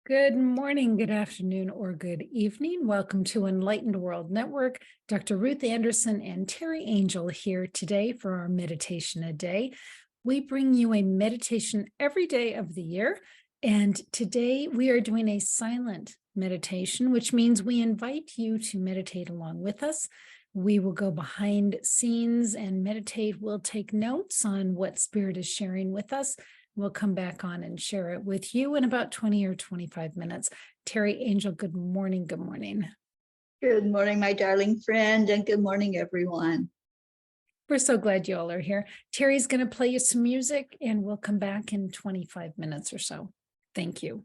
Good morning, good afternoon, or good evening. Welcome to Enlightened World Network. Dr. Ruth Anderson and Teri Angel here today for our meditation a day. We bring you a meditation every day of the year. And today we are doing a silent meditation, which means we invite you to meditate along with us. We will go behind scenes and meditate. We'll take notes on what Spirit is sharing with us. We'll come back on and share it with you in about 20 or 25 minutes. Teri Angel, good morning. Good morning. Good morning, my darling friend, and good morning, everyone. We're so glad you all are here. Teri's going to play you some music, and we'll come back in 25 minutes or so. Thank you.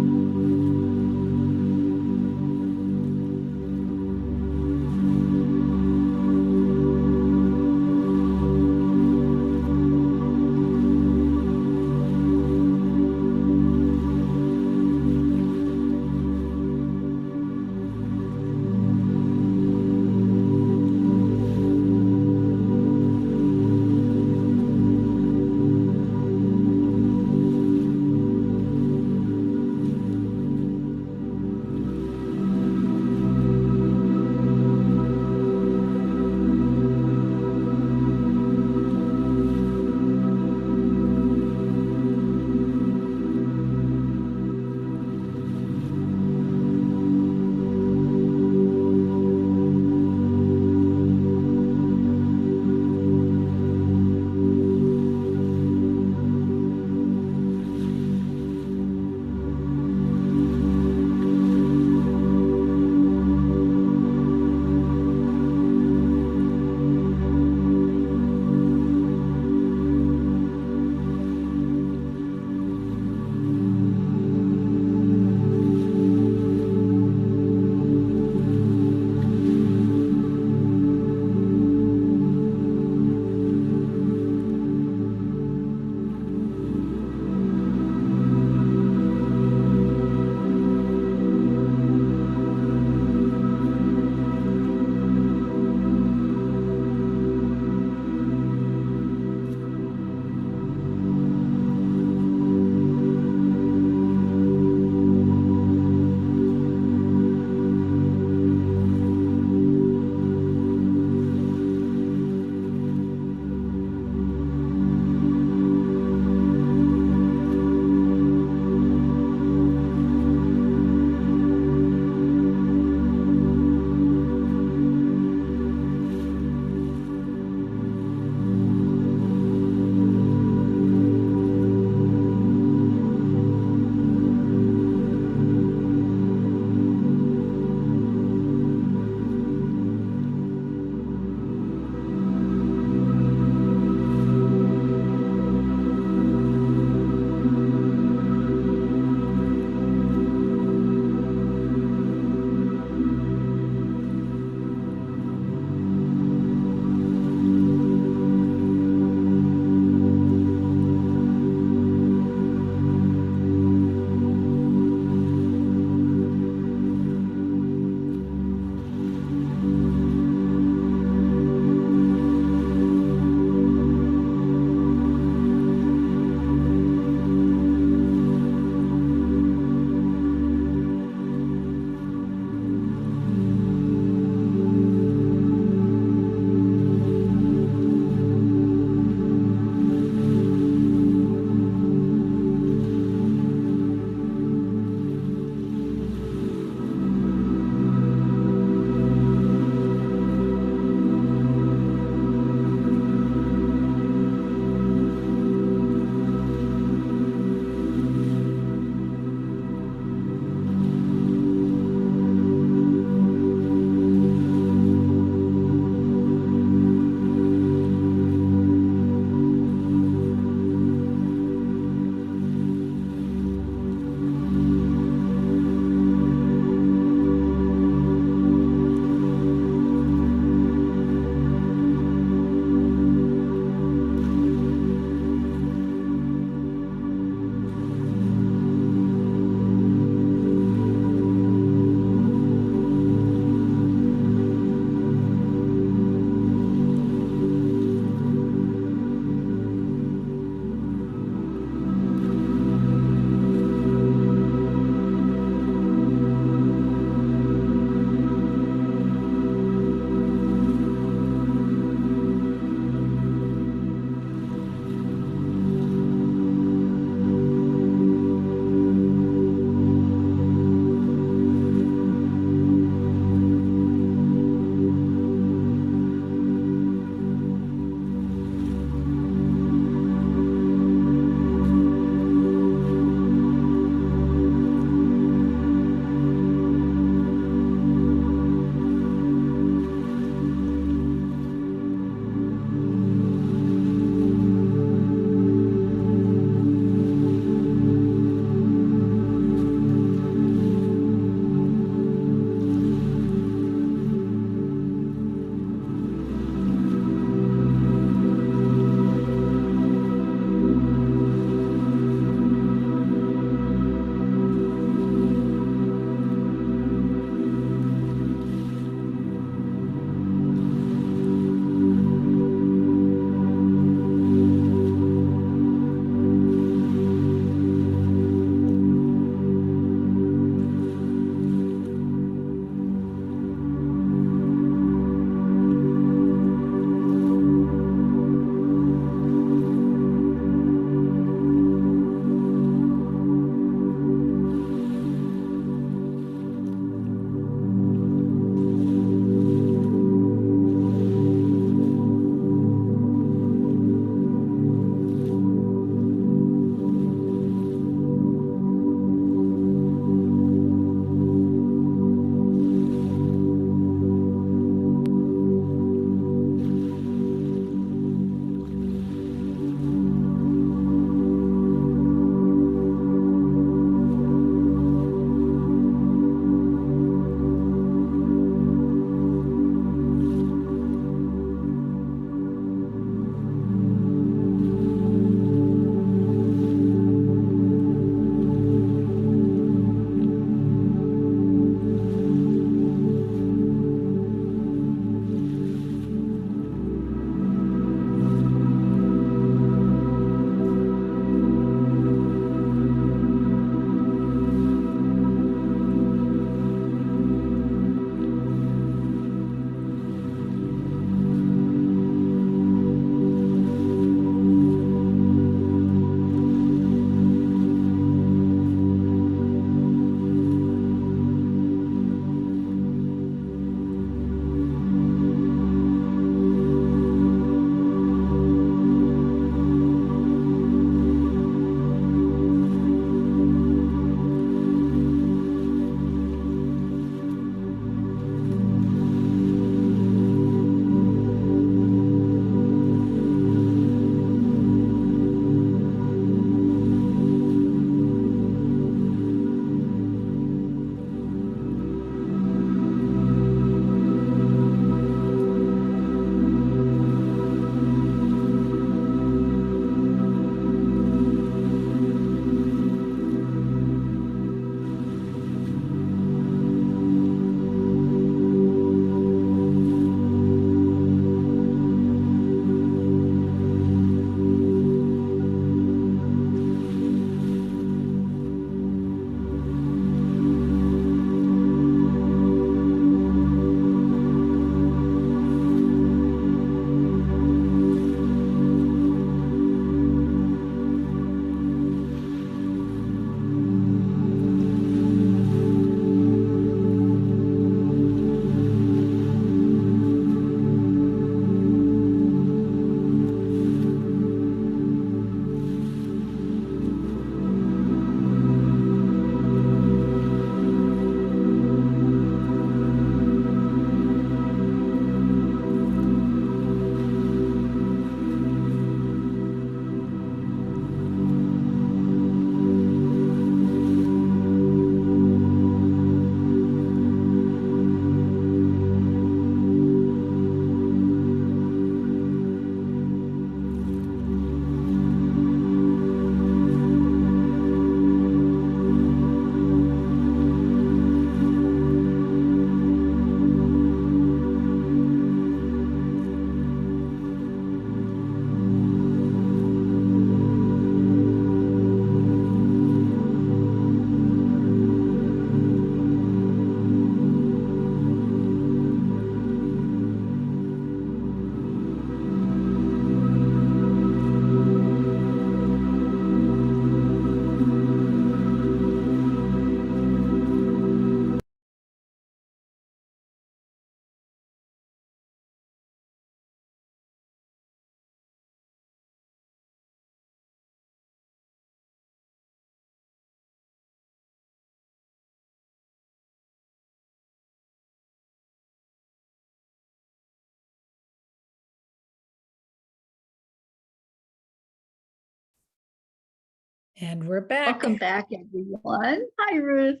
And we're back. Welcome back, everyone. Hi, Ruth.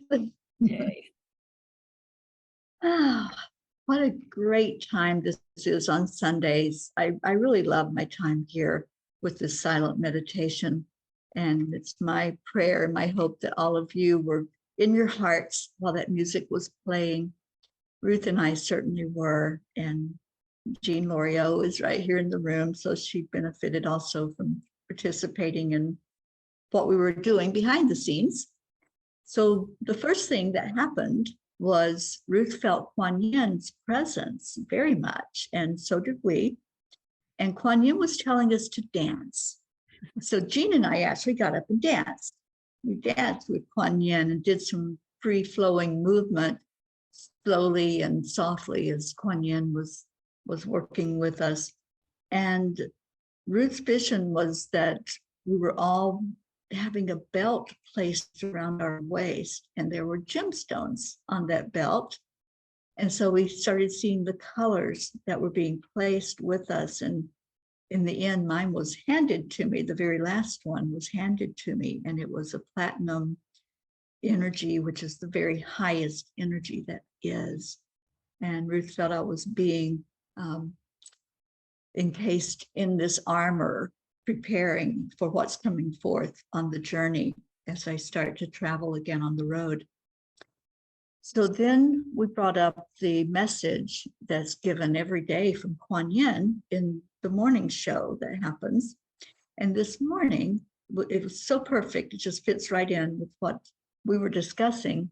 Yay. Ah, what a great time this is on Sundays. I really love my time here with this silent meditation. And it's my prayer and my hope that all of you were in your hearts while that music was playing. Ruth and I certainly were. And Jean Loriot is right here in the room. So she benefited also from participating in what we were doing behind the scenes. So the first thing that happened was Ruth felt Kuan Yin's presence very much, and so did we. And Kuan Yin was telling us to dance. So Jean and I actually got up and danced. We danced with Kuan Yin and did some free-flowing movement slowly and softly as Kuan Yin was working with us. And Ruth's vision was that we were all having a belt placed around our waist, and there were gemstones on that belt. And so we started seeing the colors that were being placed with us. And in the end, mine was handed to me. The very last one was handed to me, and it was a platinum energy, which is the very highest energy that is. And Ruth felt I was being encased in this armor, preparing for what's coming forth on the journey as I start to travel again on the road. So then we brought up the message that's given every day from Kuan Yin in the morning show that happens. And this morning, it was so perfect. It just fits right in with what we were discussing.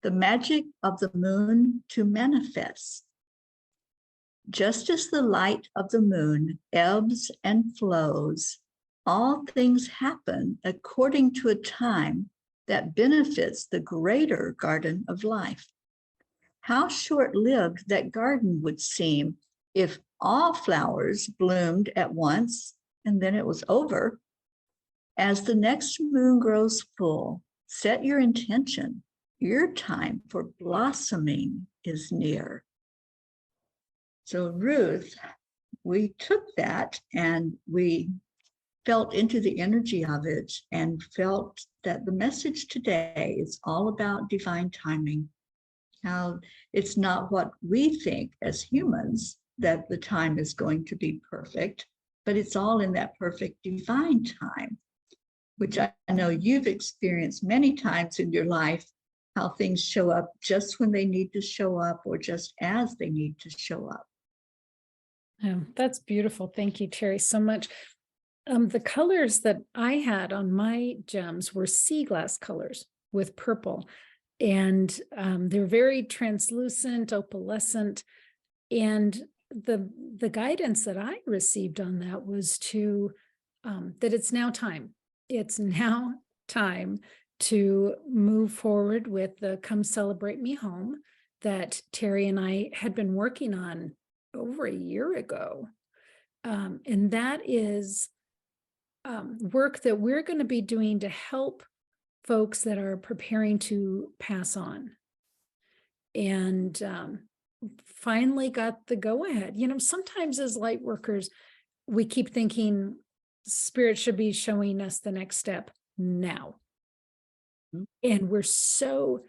The magic of the moon to manifest. Just as the light of the moon ebbs and flows, all things happen according to a time that benefits the greater garden of life. How short-lived that garden would seem if all flowers bloomed at once and then it was over. As the next moon grows full, set your intention. Your time for blossoming is near. So Ruth, we took that and we felt into the energy of it and felt that the message today is all about divine timing. How it's not what we think as humans that the time is going to be perfect, but it's all in that perfect divine time, which I know you've experienced many times in your life, how things show up just when they need to show up or just as they need to show up. That's beautiful. Thank you, Teri, so much. The colors that I had on my gems were sea glass colors with purple, and they're very translucent, opalescent. And the guidance that I received on that was to that it's now time. It's now time to move forward with the Come Celebrate Me Home that Teri and I had been working on over a year ago. And that is work that we're going to be doing to help folks that are preparing to pass on. And finally got the go-ahead. You know, sometimes as light workers, we keep thinking Spirit should be showing us the next step now. And we're so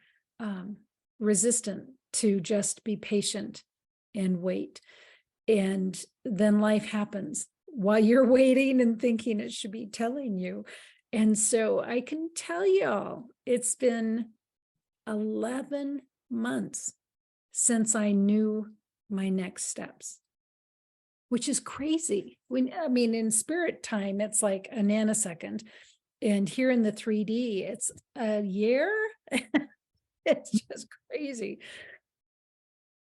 resistant to just be patient and wait. And then life happens while you're waiting and thinking it should be telling you. And so I can tell y'all, it's been 11 months since I knew my next steps, which is crazy. I mean, in spirit time, it's like a nanosecond. And here in the 3D, it's a year. It's just crazy.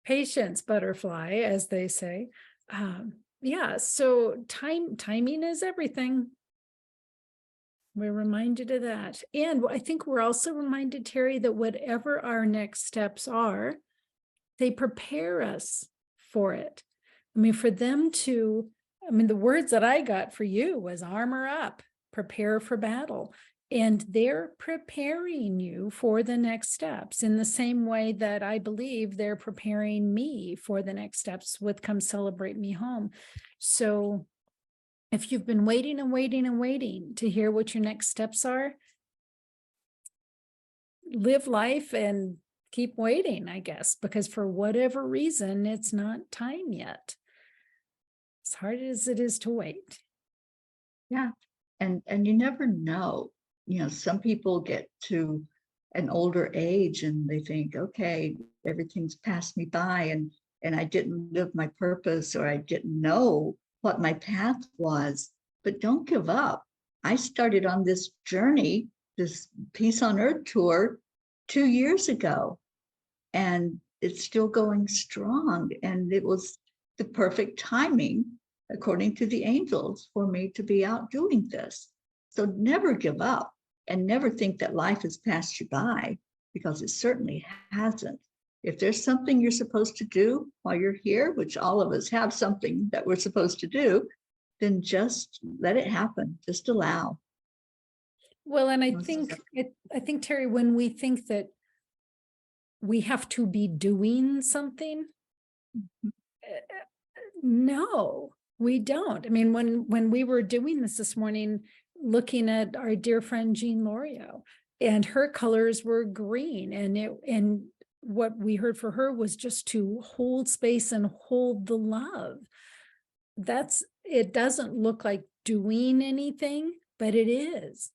Patience, butterfly, as they say. Yeah, so timing is everything. We're reminded of that. And I think we're also reminded, Teri, that whatever our next steps are, they prepare us for it. I mean, for them to, the words that I got for you was armor up, prepare for battle. And they're preparing you for the next steps in the same way that I believe they're preparing me for the next steps with Come Celebrate Me Home. So If you've been waiting and waiting and waiting to hear what your next steps are, live life and keep waiting, I guess, because for whatever reason, it's not time yet. As hard as it is to wait. Yeah. And you never know. Some people get to an older age and they think, okay, everything's passed me by and I didn't live my purpose, or I didn't know what my path was. But don't give up. I started on this journey, this Peace on Earth tour 2 years ago, and it's still going strong. And it was the perfect timing, according to the angels, for me to be out doing this. So never give up and never think that life has passed you by, because it certainly hasn't. If there's something you're supposed to do while you're here, which all of us have something that we're supposed to do, then just let it happen. Just allow. Well, and I think, Teri, when we think that we have to be doing something, no, we don't. I mean, when we were doing this morning, looking at our dear friend Jean Lorio, and her colors were green, and what we heard for her was just to hold space and hold the love. It doesn't look like doing anything, but it is.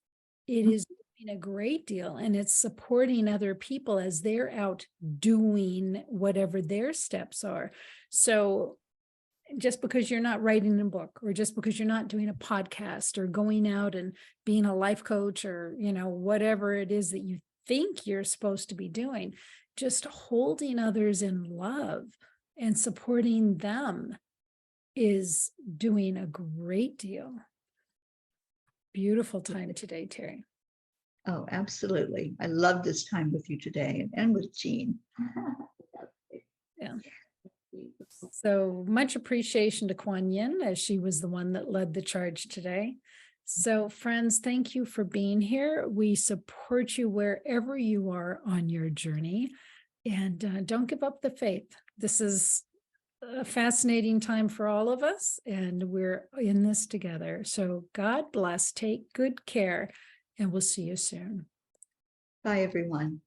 It is doing a great deal, and it's supporting other people as they're out doing whatever their steps are. So just because you're not writing a book, or just because you're not doing a podcast, or going out and being a life coach, or whatever it is that you think you're supposed to be doing, just holding others in love and supporting them is doing a great deal. Beautiful time today, Teri. Oh, absolutely. I love this time with you today, and with Jean. Yeah. So much appreciation to Kuan Yin, as she was the one that led the charge today. So friends, thank you for being here. We support you wherever you are on your journey, and don't give up the faith. This is a fascinating time for all of us, and we're in this together. So God bless, take good care, and we'll see you soon. Bye, everyone.